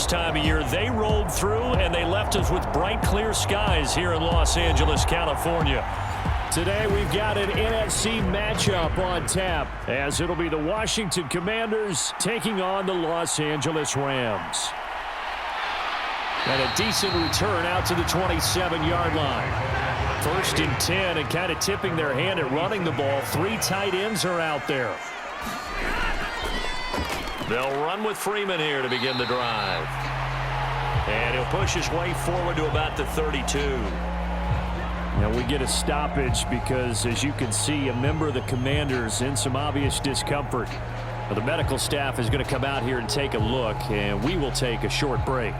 this time of year. They rolled through, and they left us with bright, clear skies here in Los Angeles, California. Today, we've got an NFC matchup on tap, as it'll be the Washington Commanders taking on the Los Angeles Rams. And a decent return out to the 27-yard line. First and 10, and kind of tipping their hand at running the ball. 3 tight ends are out there. They'll run with Freeman here to begin the drive. And he'll push his way forward to about the 32. Now we get a stoppage because, as you can see, a member of the Commanders in some obvious discomfort. Now, the medical staff is going to come out here and take a look, and we will take a short break.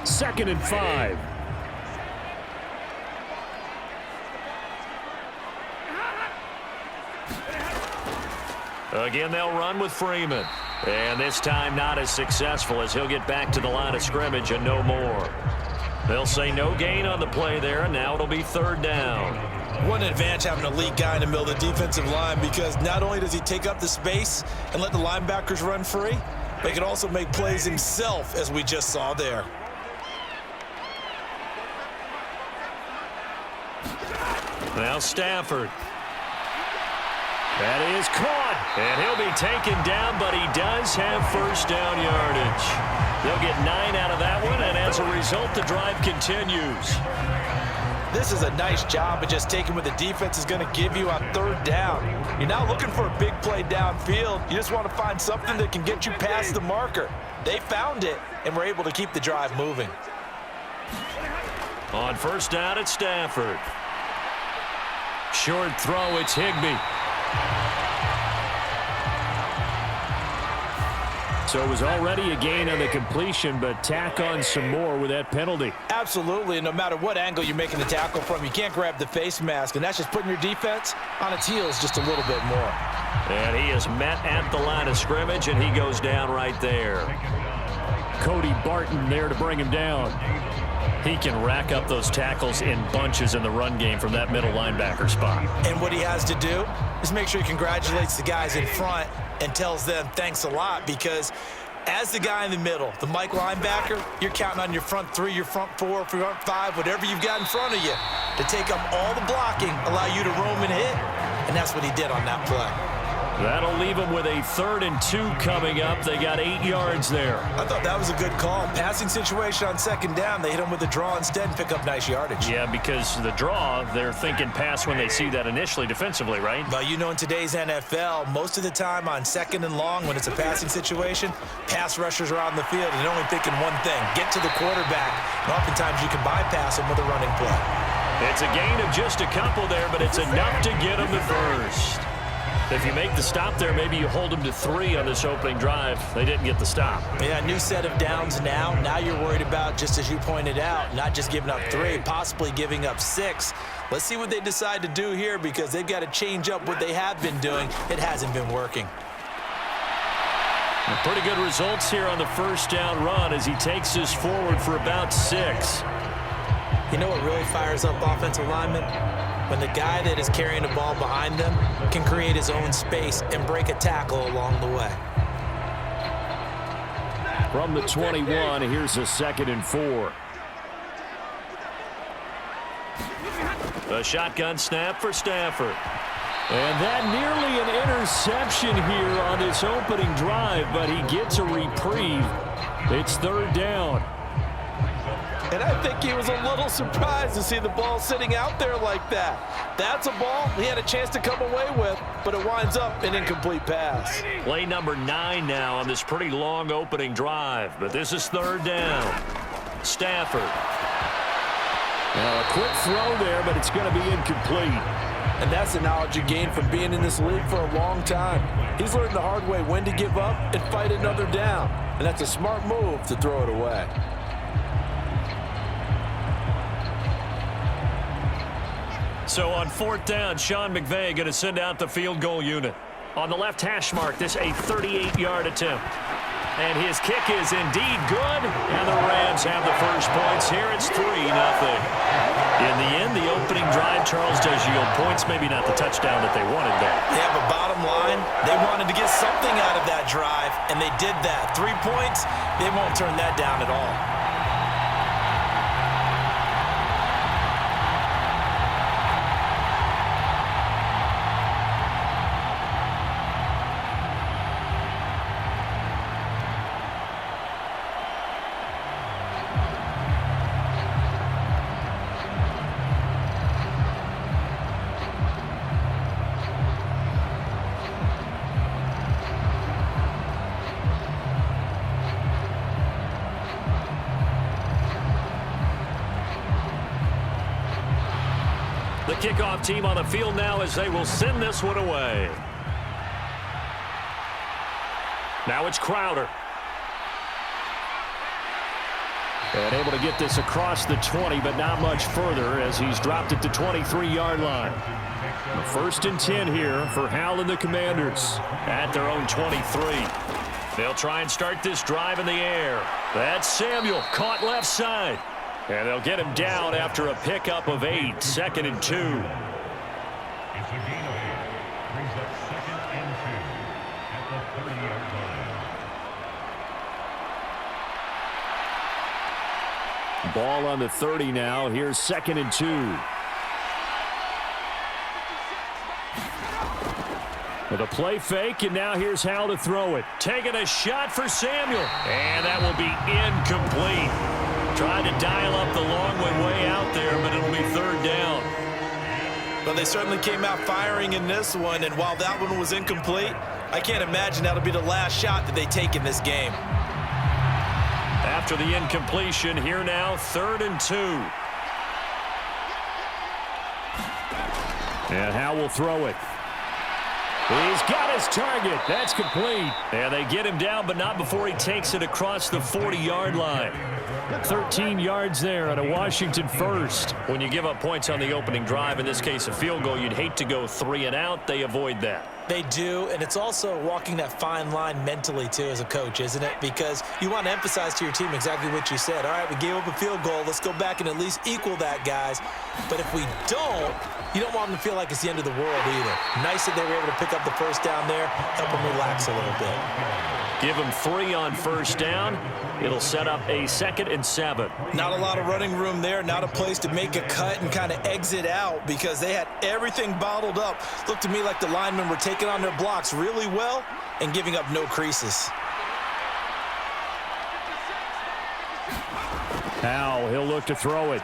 Second and 5. Again, they'll run with Freeman. And this time not as successful, as he'll get back to the line of scrimmage and no more. They'll say no gain on the play there, and now it'll be third down. What an advantage having an elite guy in the middle of the defensive line, because not only does he take up the space and let the linebackers run free, but he can also make plays himself, as we just saw there. Now Stafford. That is caught, and he'll be taken down, but he does have first down yardage. They'll get 9 out of that one, and as a result, the drive continues. This is a nice job of just taking what the defense is going to give you on third down. You're not looking for a big play downfield. You just want to find something that can get you past the marker. They found it, and were able to keep the drive moving. On first down, it's Stafford. Short throw, it's Higbee. So it was already a gain on the completion, but tack on some more with that penalty. Absolutely, and no matter what angle you're making the tackle from, you can't grab the face mask, and that's just putting your defense on its heels just a little bit more. And he is met at the line of scrimmage, and he goes down right there. Cody Barton there to bring him down. He can rack up those tackles in bunches in the run game from that middle linebacker spot. And what he has to do is make sure he congratulates the guys in front and tells them thanks a lot, because as the guy in the middle, the Mike linebacker, you're counting on your front 3, your front 4, front 5, whatever you've got in front of you to take up all the blocking, allow you to roam and hit, and that's what he did on that play. That'll leave them with a 3rd and 2 coming up. They got 8 yards there. I thought that was a good call. Passing situation on second down, they hit him with a draw instead and pick up nice yardage. Yeah, because the draw, they're thinking pass when they see that initially defensively, right? Well, you know, in today's NFL, most of the time on second and long, when it's a passing situation, pass rushers are out in the field and they're only thinking one thing: get to the quarterback. And oftentimes you can bypass him with a running play. It's a gain of just a couple there, but it's enough to get them to first. If you make the stop there, maybe you hold them to 3 on this opening drive. They didn't get the stop. Yeah, new set of downs now. Now you're worried about, just as you pointed out, not just giving up 3, possibly giving up 6. Let's see what they decide to do here, because they've got to change up what they have been doing. It hasn't been working. Pretty good results here on the first down run as he takes us forward for about 6. You know what really fires up offensive linemen? When the guy that is carrying the ball behind them can create his own space and break a tackle along the way. From the 21, here's a 2nd and 4. A shotgun snap for Stafford. And that nearly an interception here on this opening drive, but he gets a reprieve. It's 3rd down. And I think he was a little surprised to see the ball sitting out there like that. That's a ball he had a chance to come away with, but it winds up an incomplete pass. Play number 9 now on this pretty long opening drive, but this is 3rd down. Stafford. Now a quick throw there, but it's going to be incomplete. And that's the knowledge you gain from being in this league for a long time. He's learned the hard way when to give up and fight another down. And that's a smart move to throw it away. So on 4th down, Sean McVay going to send out the field goal unit. On the left hash mark, this a 38-yard attempt. And his kick is indeed good, Rams have the first points here. It's 3-0. In the end, the opening drive, Charles, does yield points. Maybe not the touchdown that they wanted, though. Yeah, but bottom line, they wanted to get something out of that drive, and they did that. 3 points, they won't turn that down at all. The kickoff team on the field now as they will send this one away. Now it's Crowder. And able to get this across the 20, but not much further as he's dropped it to 23-yard line. 1st and 10 here for Hal and the Commanders at their own 23. They'll try and start this drive in the air. That's Samuel, caught left side. And they'll get him down after a pickup of 8, 2nd and 2. It's a gain of 8. Brings up 2nd and 2 at the 30-yard line. Ball on the 30 now. Here's 2nd and 2. With a play fake, and now here's Hal to throw it. Taking a shot for Samuel. And that will be incomplete. Tried to dial up the long one way out there, but it'll be 3rd down. But they certainly came out firing in this one, and while that one was incomplete, I can't imagine that'll be the last shot that they take in this game. After the incompletion, here now, 3rd and 2. And Hal will throw it. He's got his target. That's complete. And they get him down, but not before he takes it across the 40-yard line. 13 yards there on a Washington first. When you give up points on the opening drive, in this case a field goal, you'd hate to go 3 and out. They avoid that. They do, and it's also walking that fine line mentally, too, as a coach, isn't it? Because you want to emphasize to your team exactly what you said. All right, we gave up a field goal. Let's go back and at least equal that, guys. But if we don't, you don't want them to feel like it's the end of the world either. Nice that they were able to pick up the first down there, help them relax a little bit. Give them 3 on first down. It'll set up a 2nd and 7. Not a lot of running room there, not a place to make a cut and kind of exit out because they had everything bottled up. Looked to me like the linemen were taking on their blocks really well and giving up no creases. Hal, he'll look to throw it.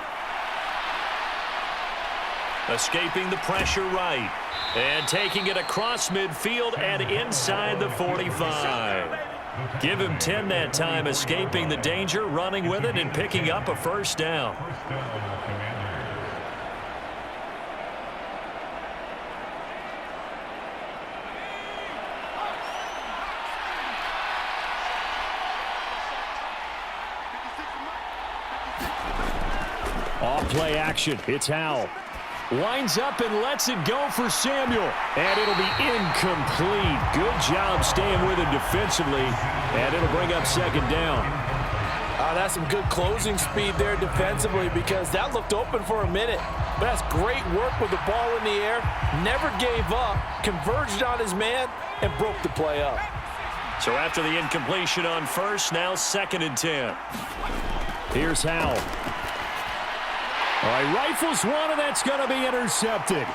Escaping the pressure right. And taking it across midfield and inside the 45. Give him 10 that time, escaping the danger, running with it, and picking up a first down. Off play action. It's Hal. Winds up and lets it go for Samuel. And it'll be incomplete. Good job staying with him defensively. And it'll bring up 2nd down. That's some good closing speed there defensively because that looked open for a minute. But that's great work with the ball in the air. Never gave up. Converged on his man and broke the play up. So after the incompletion on first, now 2nd and 10. Here's Hal. All right, rifles one, and that's going to be intercepted.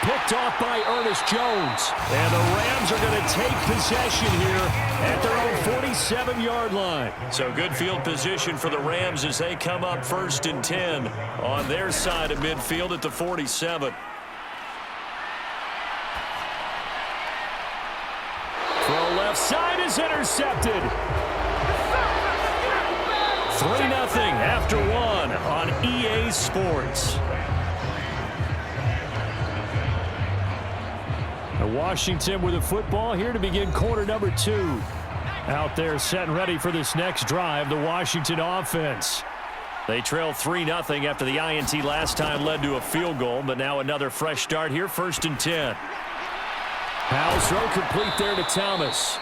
Picked off by Ernest Jones. And the Rams are going to take possession here at their own 47-yard line. So good field position for the Rams as they come up 1st and 10 on their side of midfield at the 47. Throw left side is intercepted. 3-0 after 1 on EA Sports. Washington with the football here to begin quarter number 2. Out there set and ready for this next drive, the Washington offense. They trail 3-0 after the INT last time led to a field goal, but now another fresh start here, 1st and 10. Hal's throw complete there to Thomas.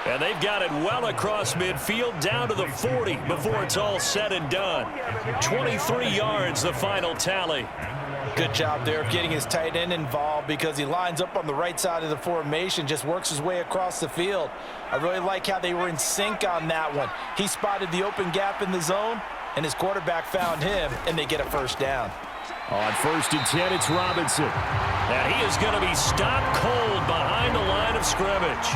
And they've got it well across midfield down to the 40 before it's all said and done. 23 yards, the final tally. Good job there of getting his tight end involved because he lines up on the right side of the formation, just works his way across the field. I really like how they were in sync on that one. He spotted the open gap in the zone, and his quarterback found him, and they get a first down. On 1st and 10, it's Robinson. And he is going to be stopped cold behind the line of scrimmage.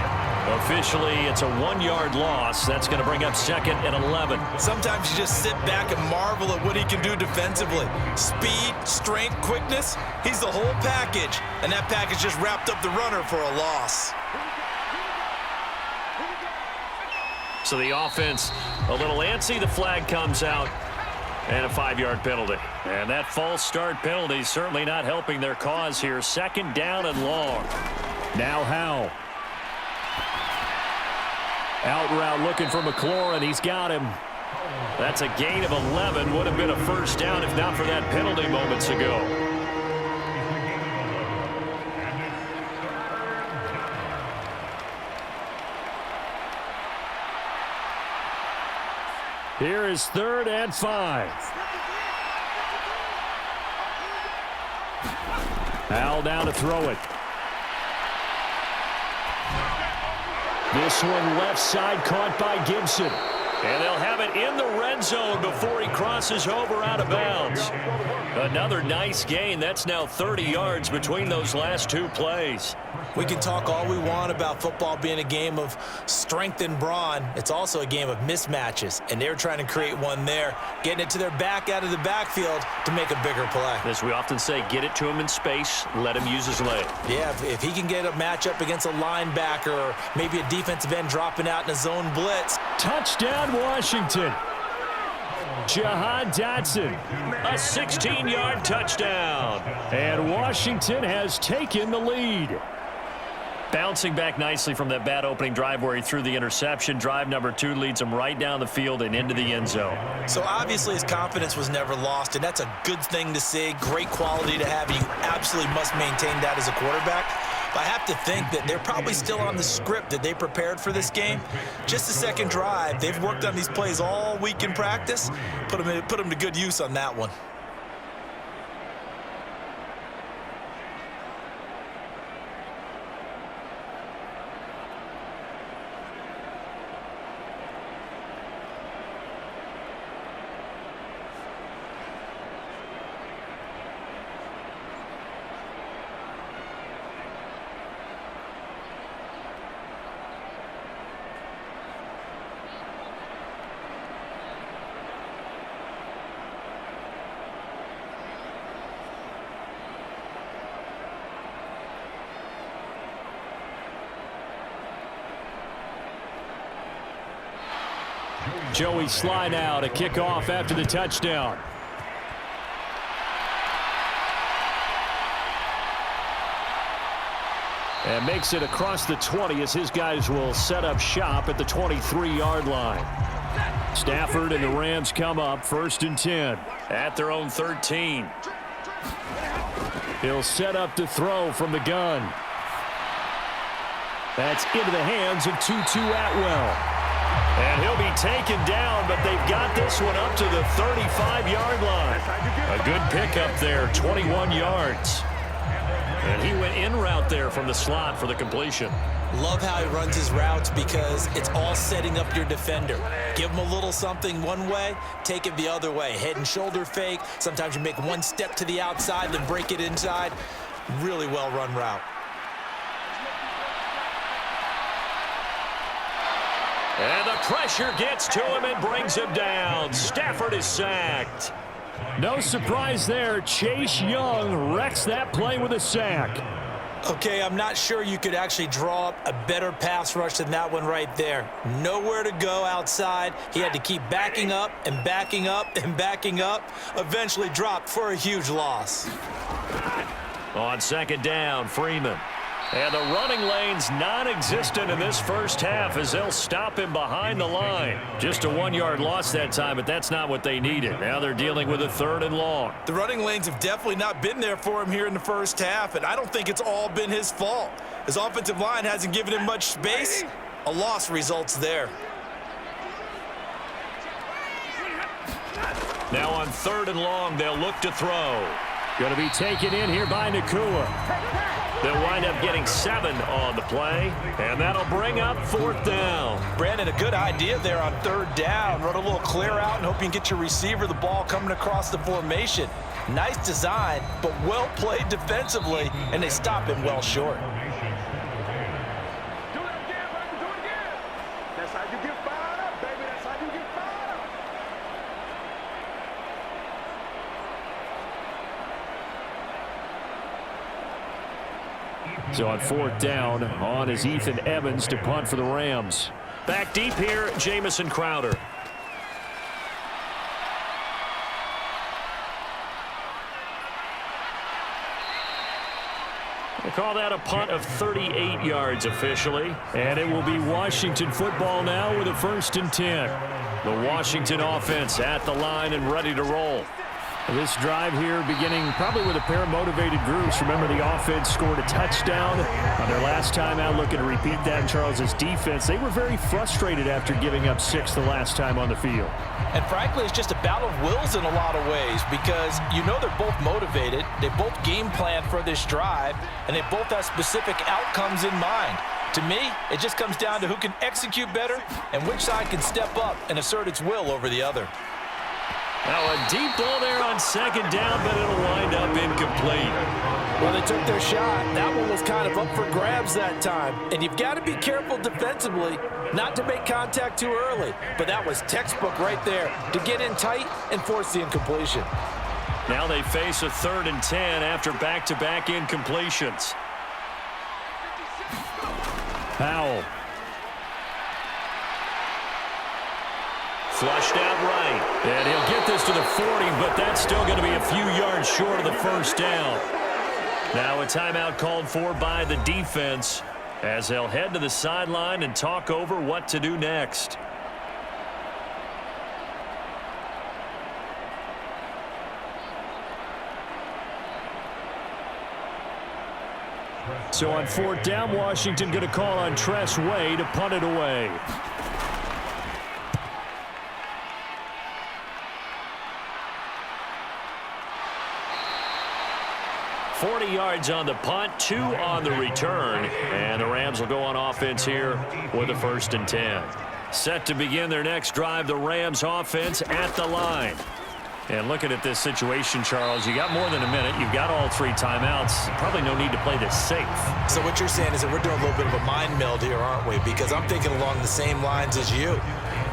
Officially, it's a 1-yard loss. That's going to bring up 2nd and 11. Sometimes you just sit back and marvel at what he can do defensively. Speed, strength, quickness, he's the whole package. And that package just wrapped up the runner for a loss. So the offense a little antsy. The flag comes out. And a 5-yard penalty. And that false start penalty certainly not helping their cause here. 2nd down and long. Now Howe. Out route looking for McLaurin. He's got him. That's a gain of 11. Would have been a first down if not for that penalty moments ago. Here is 3rd and 5. Al down to throw it. This one left side caught by Gibson. And they'll have it in the red zone before he crosses over out of bounds. Another nice gain. That's now 30 yards between those last 2 plays. We can talk all we want about football being a game of strength and brawn. It's also a game of mismatches, and they're trying to create one there, getting it to their back out of the backfield to make a bigger play. As we often say, get it to him in space, let him use his leg. Yeah, if he can get a matchup against a linebacker or maybe a defensive end dropping out in a zone blitz. Touchdown, Washington. Jahan Dotson, a 16-yard touchdown. And Washington has taken the lead. Bouncing back nicely from that bad opening drive where he threw the interception. Drive number 2 leads him right down the field and into the end zone. So obviously his confidence was never lost, and that's a good thing to see. Great quality to have. You absolutely must maintain that as a quarterback. But I have to think that they're probably still on the script that they prepared for this game. Just the second drive. They've worked on these plays all week in practice. Put them to good use on that one. Joey Sly now to kick off after the touchdown. And makes it across the 20 as his guys will set up shop at the 23-yard line. Stafford and the Rams come up 1st and 10 at their own 13. He'll set up to throw from the gun. That's into the hands of Tutu Atwell. And he'll be taken down, but they've got this one up to the 35-yard line. A good pickup there, 21 yards. And he went in route there from the slot for the completion. Love how he runs his routes because it's all setting up your defender. Give him a little something one way, take it the other way. Head and shoulder fake. Sometimes you make one step to the outside, then break it inside. Really well-run route. And the pressure gets to him and brings him down. Stafford is sacked. No surprise there. Chase Young wrecks that play with a sack. Okay, I'm not sure you could actually draw up a better pass rush than that one right there. Nowhere to go outside. He had to keep backing up and backing up and backing up. Eventually dropped for a huge loss. On 2nd down, Freeman. And the running lane's non-existent in this first half as they'll stop him behind the line. Just a 1-yard loss that time, but that's not what they needed. Now they're dealing with a 3rd and long. The running lanes have definitely not been there for him here in the first half, and I don't think it's all been his fault. His offensive line hasn't given him much space, A loss results there. Now on 3rd and long, they'll look to throw. Going to be taken in here by Nakua. They'll wind up getting 7 on the play, and that'll bring up 4th down. Brandon, a good idea there on 3rd down. Run a little clear out and hope you can get your receiver the ball coming across the formation. Nice design, but well played defensively, and they stop him well short. That's how you get fired up, baby. That's how you get fired up. So on 4th down, on is Ethan Evans to punt for the Rams. Back deep here, Jamison Crowder. They call that a punt of 38 yards officially. And it will be Washington football now with a 1st and 10. The Washington offense at the line and ready to roll. This drive here beginning probably with a pair of motivated groups. Remember, the offense scored a touchdown on their last time out. Looking to repeat that in Charles's defense. They were very frustrated after giving up 6 the last time on the field. And frankly, it's just a battle of wills in a lot of ways because you know they're both motivated. They both game plan for this drive, and they both have specific outcomes in mind. To me, it just comes down to who can execute better and which side can step up and assert its will over the other. Now a deep ball there on 2nd down, but it'll wind up incomplete. Well, they took their shot. That one was kind of up for grabs that time. And you've got to be careful defensively not to make contact too early. But that was textbook right there to get in tight and force the incompletion. Now they face a 3rd and 10 after back-to-back incompletions. Powell. Flushed out right. And he'll get this to the 40, but that's still going to be a few yards short of the 1st down. Now a timeout called for by the defense as they'll head to the sideline and talk over what to do next. So on 4th down, Washington going to call on Tress Way to punt it away. $40 yards on the punt, 2 on the return, and the Rams will go on offense here with a 1st and 10. Set to begin their next drive, the Rams offense at the line. And looking at this situation, Charles, you got more than a minute. You've got all 3 timeouts. Probably no need to play this safe. So what you're saying is that we're doing a little bit of a mind meld here, aren't we? Because I'm thinking along the same lines as you.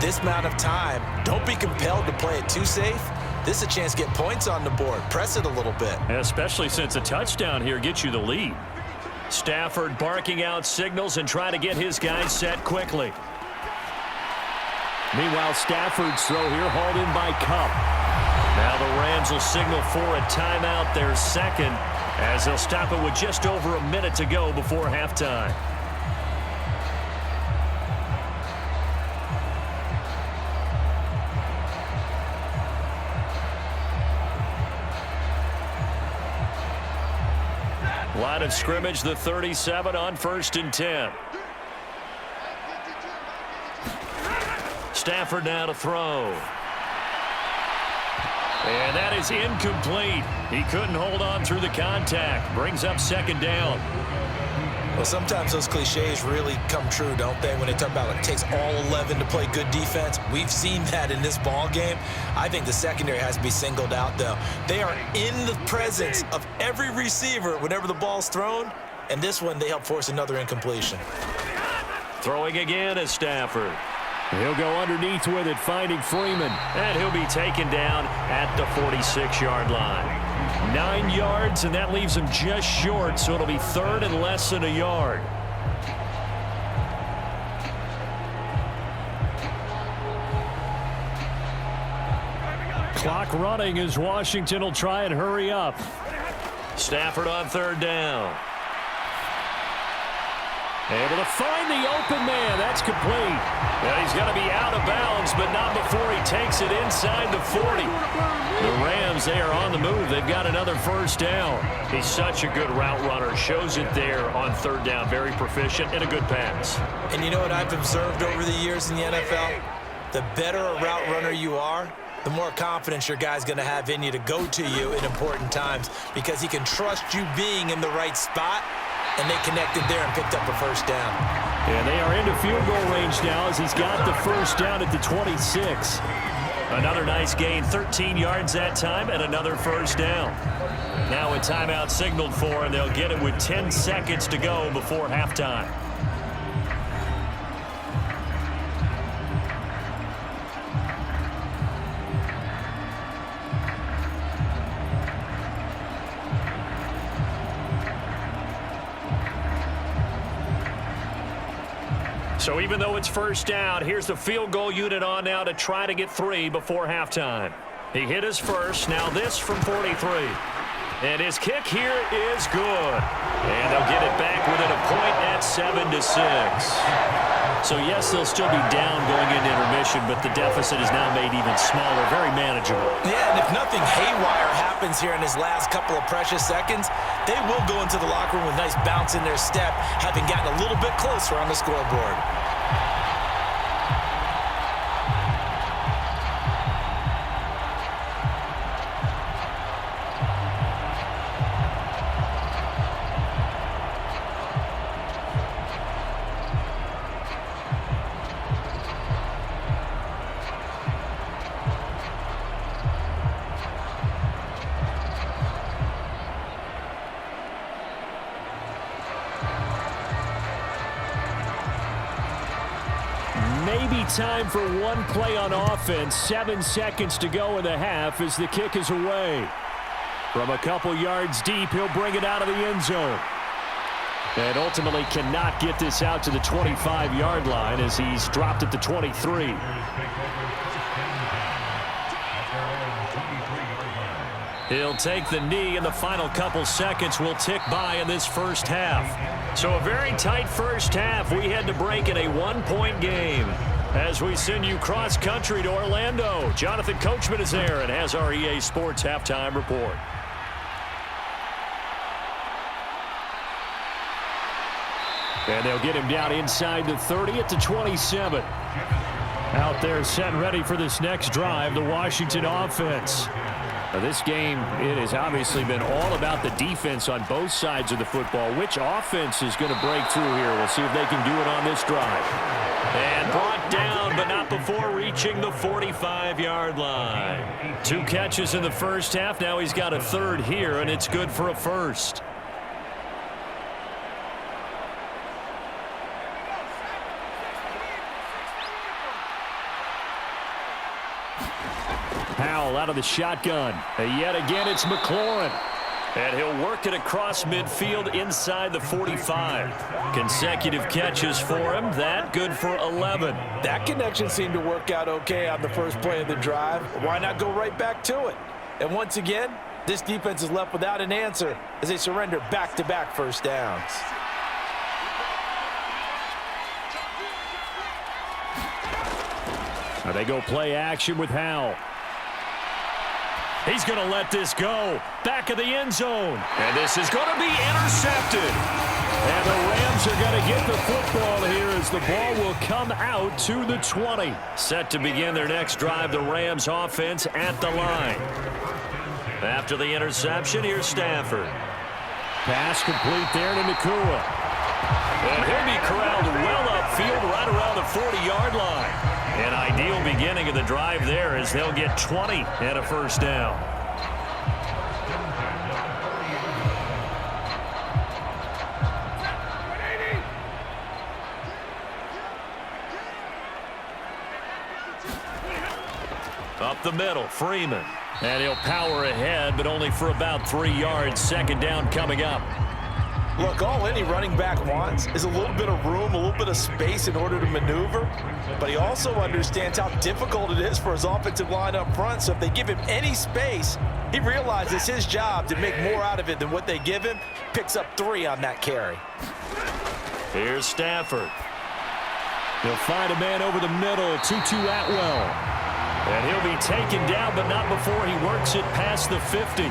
This amount of time, don't be compelled to play it too safe. This is a chance to get points on the board. Press it a little bit. Especially since a touchdown here gets you the lead. Stafford barking out signals and trying to get his guys set quickly. Meanwhile, Stafford's throw here hauled in by Kupp. Now the Rams will signal for a timeout, their 2nd, as they'll stop it with just over a minute to go before halftime. Line of scrimmage, the 37 on 1st and 10. Stafford now to throw. And that is incomplete. He couldn't hold on through the contact. Brings up 2nd down. Well, sometimes those cliches really come true, don't they? When they talk about it takes all 11 to play good defense. We've seen that in this ball game. I think the secondary has to be singled out, though. They are in the presence of every receiver whenever the ball's thrown. And this one, they help force another incompletion. Throwing again is Stafford. He'll go underneath with it, finding Freeman. And he'll be taken down at the 46-yard line. 9 yards, and that leaves him just short, so it'll be 3rd and less than a yard. Clock running as Washington will try and hurry up. Stafford on 3rd down. Able to find the open man. That's complete. Well, he's going to be out of bounds, but not before he takes it inside the 40. The Rams, they are on the move. They've got another first down. He's such a good route runner. Shows it there on third down. Very proficient and a good pass. And you know what I've observed over the years in the NFL? The better a route runner you are, the more confidence your guy's going to have in you to go to you in important times because he can trust you being in the right spot, and they connected there and picked up a first down. And they are into field goal range now as he's got the first down at the 26. Another nice gain, 13 yards that time, and another first down. Now a timeout signaled for, and they'll get it with 10 seconds to go before halftime. So even though it's first down, here's the field goal unit on now to try to get 3 before halftime. He hit his first. Now this from 43. And his kick here is good. And they'll get it back within a point at 7-6. So yes, they'll still be down going into intermission, but the deficit is now made even smaller, very manageable. Yeah, and if nothing haywire happens here in his last couple of precious seconds, they will go into the locker room with a nice bounce in their step, having gotten a little bit closer on the scoreboard. Maybe time for one play on offense. 7 seconds to go in the half as the kick is away. From a couple yards deep, he'll bring it out of the end zone. And ultimately cannot get this out to the 25-yard line as he's dropped at the 23. He'll take the knee, and the final couple seconds will tick by in this first half. So a very tight first half. We had to break in a one-point game. As we send you cross-country to Orlando, Jonathan Coachman is there and has our EA Sports halftime report. And they'll get him down inside the 30 at the 27. Out there set and ready for this next drive, the Washington offense. Now this game, it has obviously been all about the defense on both sides of the football. Which offense is going to break through here? We'll see if they can do it on this drive. And brought down, but not before reaching the 45-yard line. 2 catches in the first half. Now he's got a third here, and it's good for a first. Powell out of the shotgun. And yet again, it's McLaurin. And he'll work it across midfield inside the 45. Consecutive catches for him. That good for 11. That connection seemed to work out okay on the first play of the drive. Why not go right back to it? And once again, this defense is left without an answer as they surrender back-to-back first downs. Now they go play action with Howell. He's going to let this go. Back of the end zone. And this is going to be intercepted. And the Rams are going to get the football here as the ball will come out to the 20. Set to begin their next drive, the Rams offense at the line. After the interception, here's Stafford. Pass complete there to Nakua. And he'll be corralled well upfield right around the 40-yard line. An ideal beginning of the drive there as they'll get 20 and a first down. Up the middle, Freeman. And he'll power ahead, but only for about 3 yards. Second down coming up. Look, all any running back wants is a little bit of room, a little bit of space in order to maneuver. But he also understands how difficult it is for his offensive line up front. So if they give him any space, he realizes his job to make more out of it than what they give him. Picks up 3 on that carry. Here's Stafford. He'll find a man over the middle, Tutu Atwell. And he'll be taken down, but not before he works it past the 50.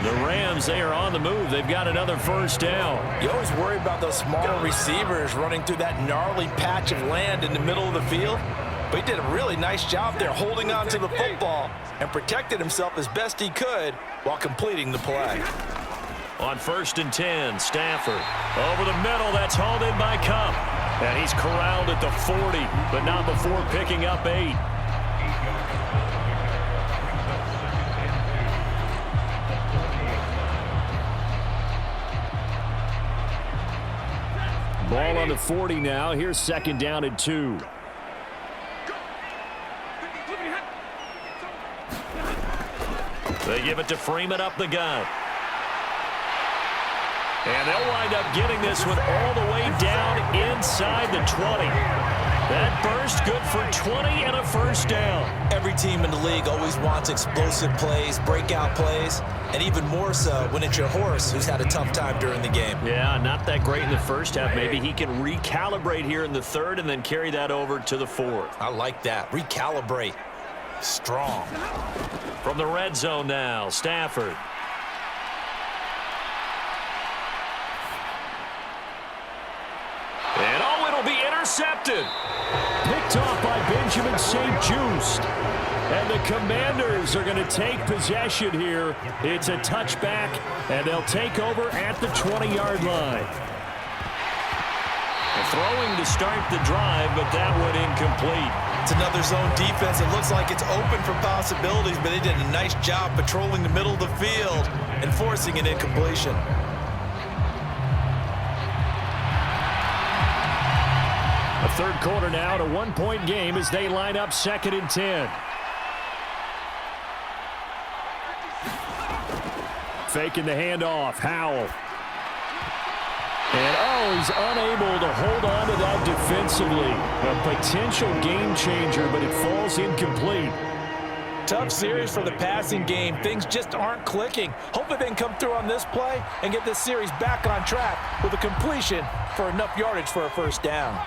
The Rams, they are on the move. They've got another first down. You always worry about those smaller receivers running through that gnarly patch of land in the middle of the field. But he did a really nice job there holding on to the football and protected himself as best he could while completing the play. On 1st and 10, Stafford. Over the middle, that's hauled in by Cup. And he's corralled at the 40, but not before picking up 8. Ball on the 40 now. Here's 2nd down and 2. They give it to Freeman up the gut. And they'll wind up getting this one all the way down inside the 20. That burst good for 20 and a first down. Every team in the league always wants explosive plays, breakout plays, and even more so when it's your horse who's had a tough time during the game. Yeah, not that great in the first half. Maybe he can recalibrate here in the 3rd and then carry that over to the 4th. I like that. Recalibrate. Strong. From the red zone now, Stafford. And it'll be intercepted. Picked off by Benjamin St-Juste. And the Commanders are going to take possession here. It's a touchback, and they'll take over at the 20-yard line. Throwing to start the drive, but that one incomplete. It's another zone defense. It looks like it's open for possibilities, but they did a nice job patrolling the middle of the field and forcing an incompletion. A 3rd quarter now, to 1-point game as they line up 2nd and 10. Faking the handoff, Howell. And, he's unable to hold on to that defensively. A potential game changer, but it falls incomplete. Tough series for the passing game. Things just aren't clicking. Hopefully they can come through on this play and get this series back on track with a completion for enough yardage for a first down.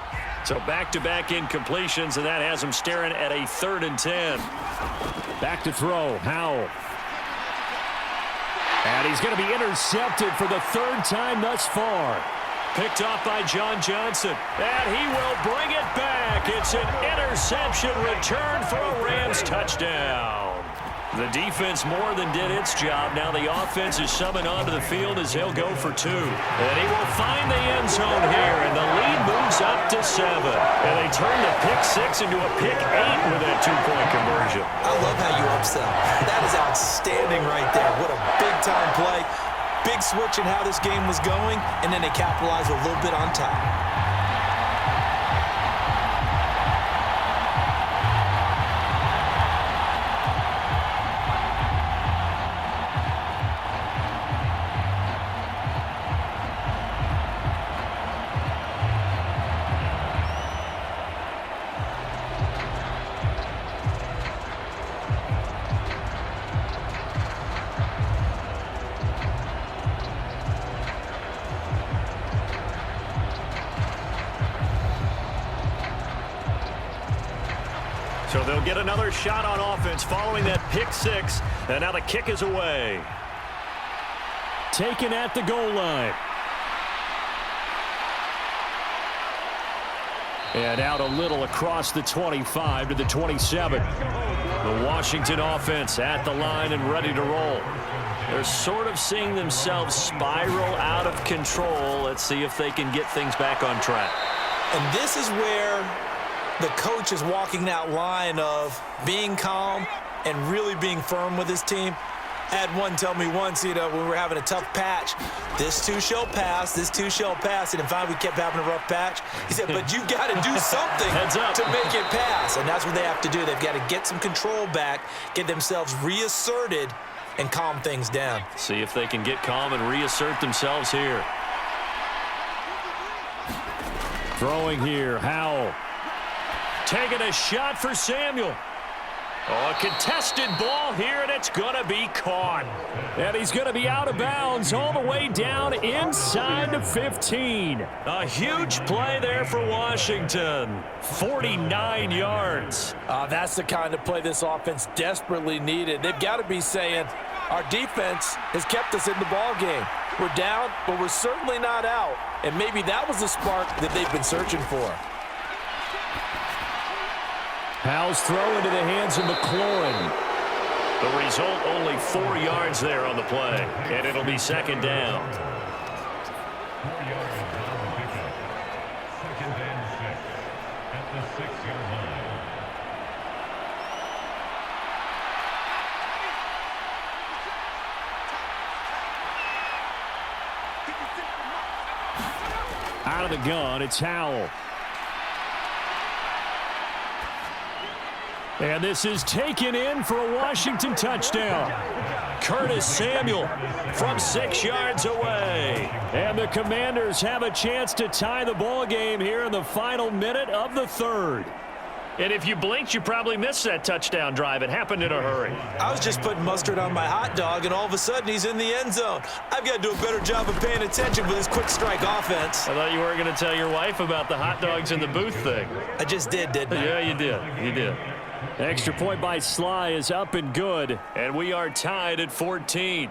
So back-to-back incompletions, and that has him staring at a 3rd and 10. Back to throw, Howell. And he's going to be intercepted for the 3rd time thus far. Picked off by John Johnson. And he will bring it back. It's an interception return for a Rams touchdown. The defense more than did its job. Now the offense is summoned onto the field as he'll go for 2. And he will find the end zone here, and the lead moves up to 7. And they turn the pick 6 into a pick 8 with that 2-point conversion. I love how you upsell. That is outstanding right there. What a big-time play. Big switch in how this game was going, and then they capitalized a little bit on top. So they'll get another shot on offense following that pick 6. And now the kick is away. Taken at the goal line. And out a little across the 25 to the 27. The Washington offense at the line and ready to roll. They're sort of seeing themselves spiral out of control. Let's see if they can get things back on track. And this is where the coach is walking that line of being calm and really being firm with his team. I had one tell me once, when we were having a tough patch, this too shall pass, this too shall pass. And finally we kept having a rough patch. He said, but you got to do something to make it pass. And that's what they have to do. They've got to get some control back, get themselves reasserted, and calm things down. See if they can get calm and reassert themselves here. Throwing here, Howell. Taking a shot for Samuel. Oh, a contested ball here, and it's going to be caught. And he's going to be out of bounds all the way down inside the 15. A huge play there for Washington. 49 yards. That's the kind of play this offense desperately needed. They've got to be saying, our defense has kept us in the ball game. We're down, but we're certainly not out. And maybe that was the spark that they've been searching for. Powell's throw into the hands of McLaurin. The result, only 4 yards there on the play, and it'll be second down. 4 yards on the pickup. Second and 6 at the 6-yard line. Out of the gun, it's Howell. And this is taken in for a Washington touchdown. Curtis Samuel from 6 yards away. And the Commanders have a chance to tie the ball game here in the final minute of the third. And if you blinked, you probably missed that touchdown drive. It happened in a hurry. I was just putting mustard on my hot dog, and all of a sudden he's in the end zone. I've got to do a better job of paying attention with this quick strike offense. I thought you weren't going to tell your wife about the hot dogs in the booth thing. I just did, didn't I? Yeah, you did. You did. Extra point by Sly is up and good, and we are tied at 14.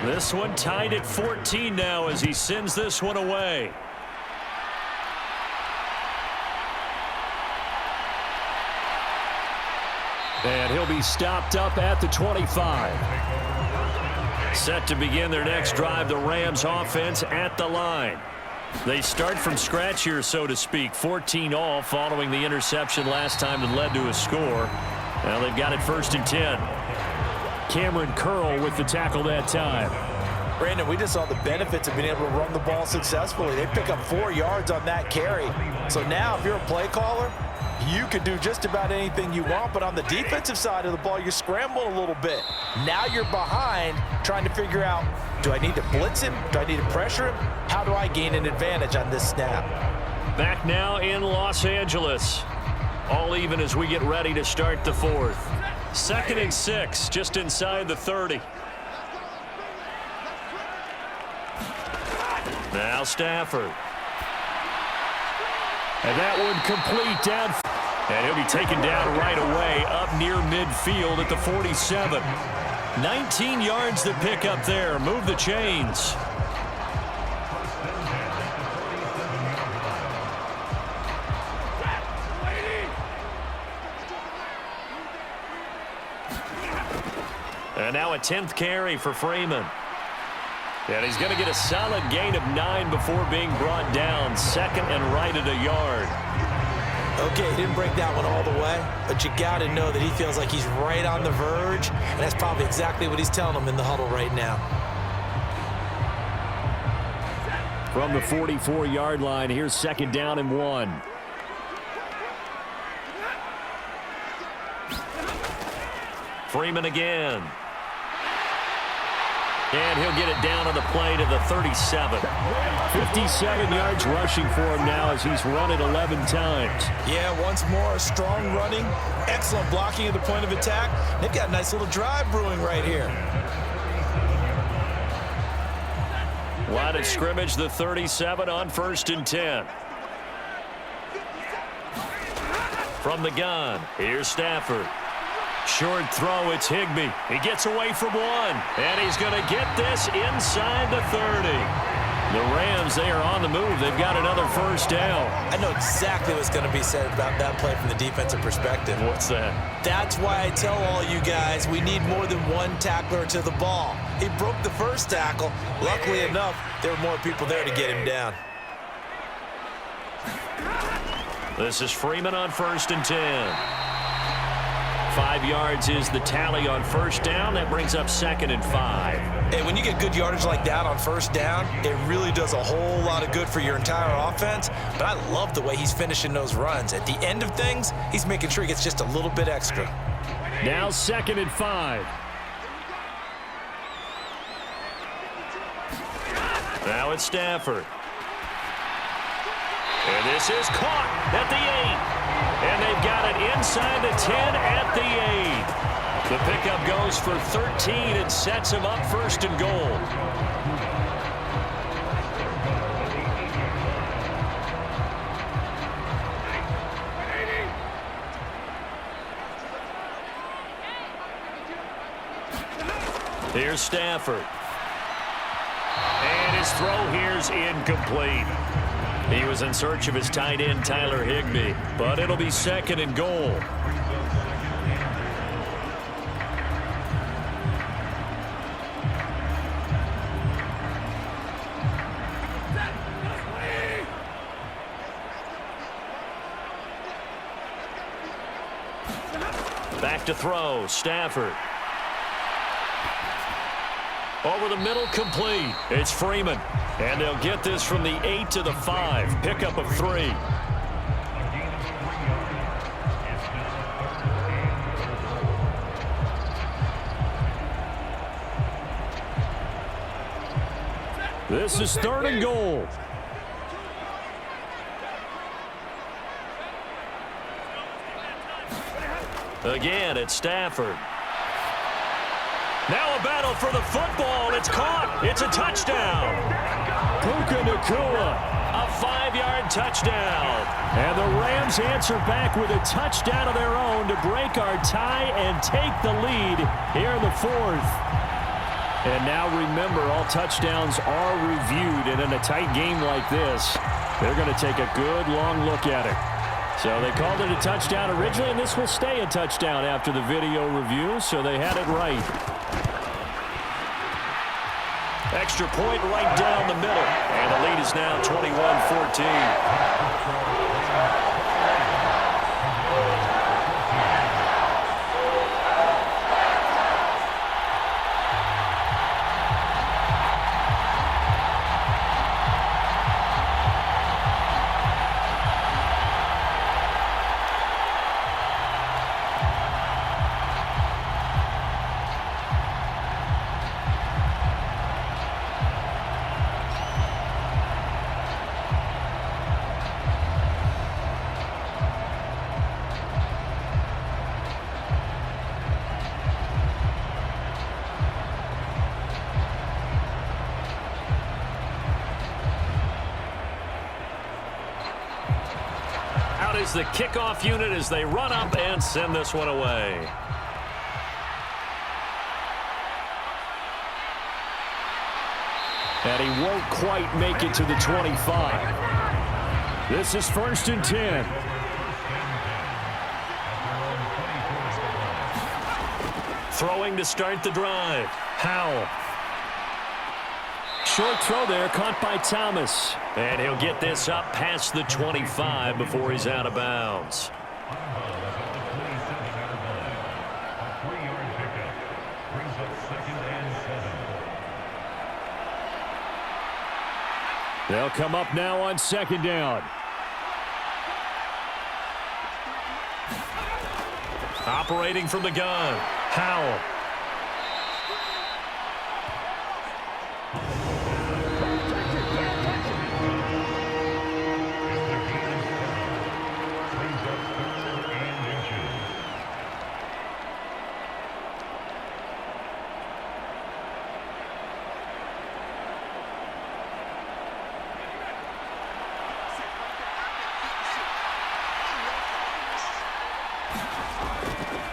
This one tied at 14 now as he sends this one away. And he'll be stopped up at the 25. Set to begin their next drive, the Rams offense at the line. They start from scratch here, so to speak. 14 all following the interception last time that led to a score. Now they've got it 1st and 10. Cameron Curl with the tackle that time. Brandon, we just saw the benefits of being able to run the ball successfully. They pick up 4 yards on that carry. So now if you're a play caller, you can do just about anything you want, but on the defensive side of the ball, you're scrambling a little bit. Now you're behind trying to figure out, do I need to blitz him? Do I need to pressure him? How do I gain an advantage on this snap? Back now in Los Angeles. All even as we get ready to start the fourth. 2nd and 6, just inside the 30. Now Stafford. And that one complete down. And he'll be taken down right away up near midfield at the 47. 19 yards to pick up there. Move the chains. And now a 10th carry for Freeman. And he's going to get a solid gain of 9 before being brought down. 2nd and right at a yard. Okay, he didn't break that one all the way, but you got to know that he feels like he's right on the verge, and that's probably exactly what he's telling them in the huddle right now. From the 44-yard line, here's 2nd down and 1. Freeman again. And he'll get it down on the play to the 37. 57 yards rushing for him now as he's run it 11 times. Yeah, once more, strong running, excellent blocking at the point of attack. They've got a nice little drive brewing right here. Line of scrimmage, the 37 on 1st and 10. From the gun, here's Stafford. Short throw, it's Higbee. He gets away from one, and he's going to get this inside the 30. The Rams, they are on the move. They've got another first down. I know exactly what's going to be said about that play from the defensive perspective. What's that? That's why I tell all you guys we need more than one tackler to the ball. He broke the first tackle. Luckily enough, there were more people there to get him down. This is Freeman on 1st and 10. 5 yards is the tally on first down. That brings up 2nd and 5. And when you get good yardage like that on first down, it really does a whole lot of good for your entire offense. But I love the way he's finishing those runs. At the end of things, he's making sure he gets just a little bit extra. Now 2nd and 5. Now it's Stafford. And this is caught at the 8. And they've got it inside the 10 at the 8. The pickup goes for 13 and sets him up 1st and goal. Here's Stafford. And his throw here's incomplete. He was in search of his tight end, Tyler Higbee, but it'll be 2nd and goal. Back to throw, Stafford. Over the middle, complete. It's Freeman. And they'll get this from the 8 to the 5. Pickup of 3. This is 3rd and goal. Again, it's Stafford. Now a battle for the football. It's caught. It's a touchdown. Puka Nacua, a 5-yard touchdown. And the Rams answer back with a touchdown of their own to break our tie and take the lead here in the 4th. And now remember, all touchdowns are reviewed. And in a tight game like this, they're going to take a good long look at it. So they called it a touchdown originally, and this will stay a touchdown after the video review, so they had it right. Extra point right down the middle, and the lead is now 21-14. Is the kickoff unit as they run up and send this one away. And he won't quite make it to the 25. This is 1st and 10. Throwing to start the drive. Howell. Short throw there, caught by Thomas. And he'll get this up past the 25 before he's out of bounds. They'll come up now on 2nd down. Operating from the gun, Howell.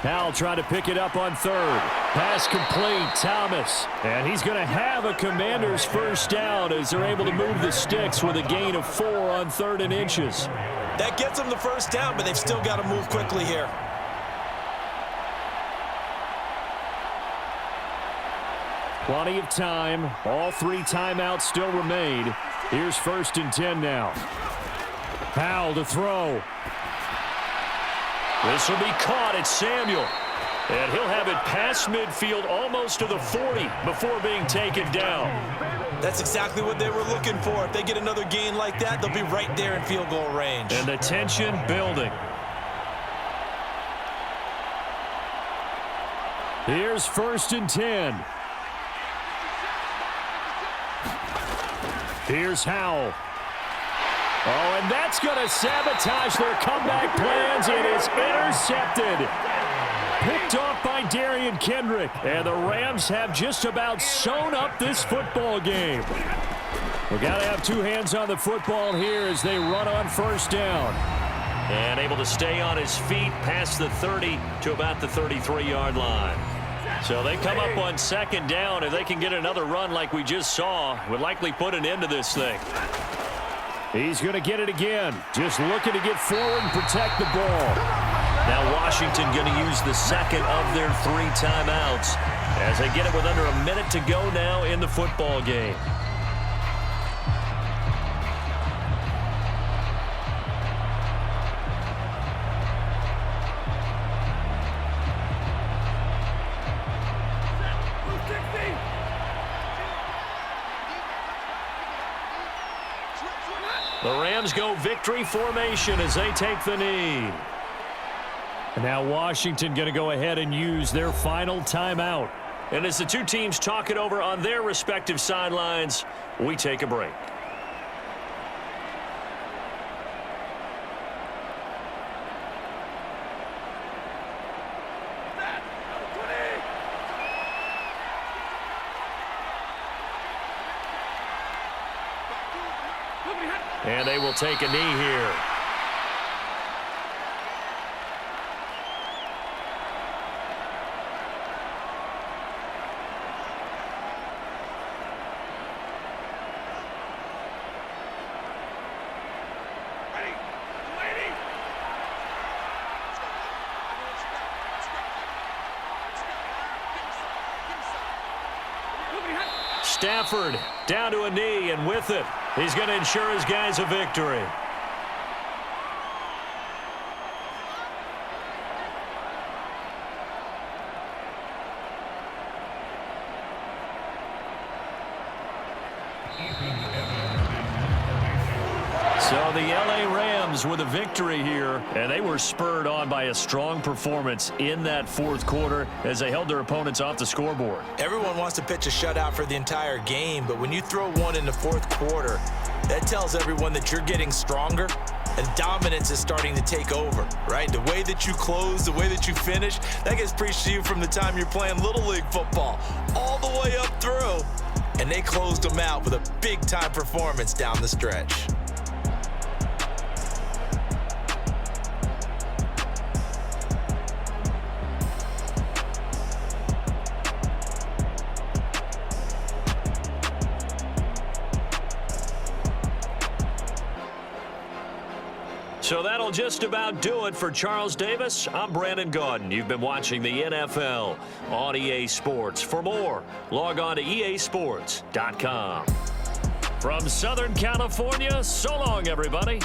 Howell trying to pick it up on third. Pass complete, Thomas. And he's going to have a Commanders first down as they're able to move the sticks with a gain of 4 on 3rd and inches. That gets them the first down, but they've still got to move quickly here. Plenty of time. All 3 timeouts still remain. Here's 1st and 10 now. Howell to throw. This will be caught at Samuel. And he'll have it past midfield almost to the 40 before being taken down. That's exactly what they were looking for. If they get another gain like that, they'll be right there in field goal range. And the tension building. Here's 1st and 10. Here's Howell. Oh, and that's going to sabotage their comeback plans. It is intercepted. Picked off by Darian Kendrick. And the Rams have just about sewn up this football game. We've got to have 2 hands on the football here as they run on 1st down. And able to stay on his feet past the 30 to about the 33-yard line. So they come up on 2nd down. If they can get another run like we just saw, would likely put an end to this thing. He's going to get it again. Just looking to get forward and protect the ball. Now Washington going to use the 2nd of their 3 timeouts as they get it with under a minute to go now in the football game. The Rams go victory formation as they take the knee. And now Washington going to go ahead and use their final timeout. And as the 2 teams talk it over on their respective sidelines, we take a break. And they will take a knee here. Stafford down to a knee, and with it, he's going to ensure his guys a victory. So the LA Rams with a victory here, and they were spurred on by a strong performance in that 4th quarter as they held their opponents off the scoreboard. Everyone wants to pitch a shutout for the entire game, but when you throw one in the 4th quarter, that tells everyone that you're getting stronger and dominance is starting to take over, right? The way that you close, the way that you finish, that gets preached to you from the time you're playing Little League football all the way up through, and they closed them out with a big-time performance down the stretch. So that'll just about do it for Charles Davis. I'm Brandon Gaudin. You've been watching the NFL on EA Sports. For more, log on to easports.com. From Southern California, so long, everybody.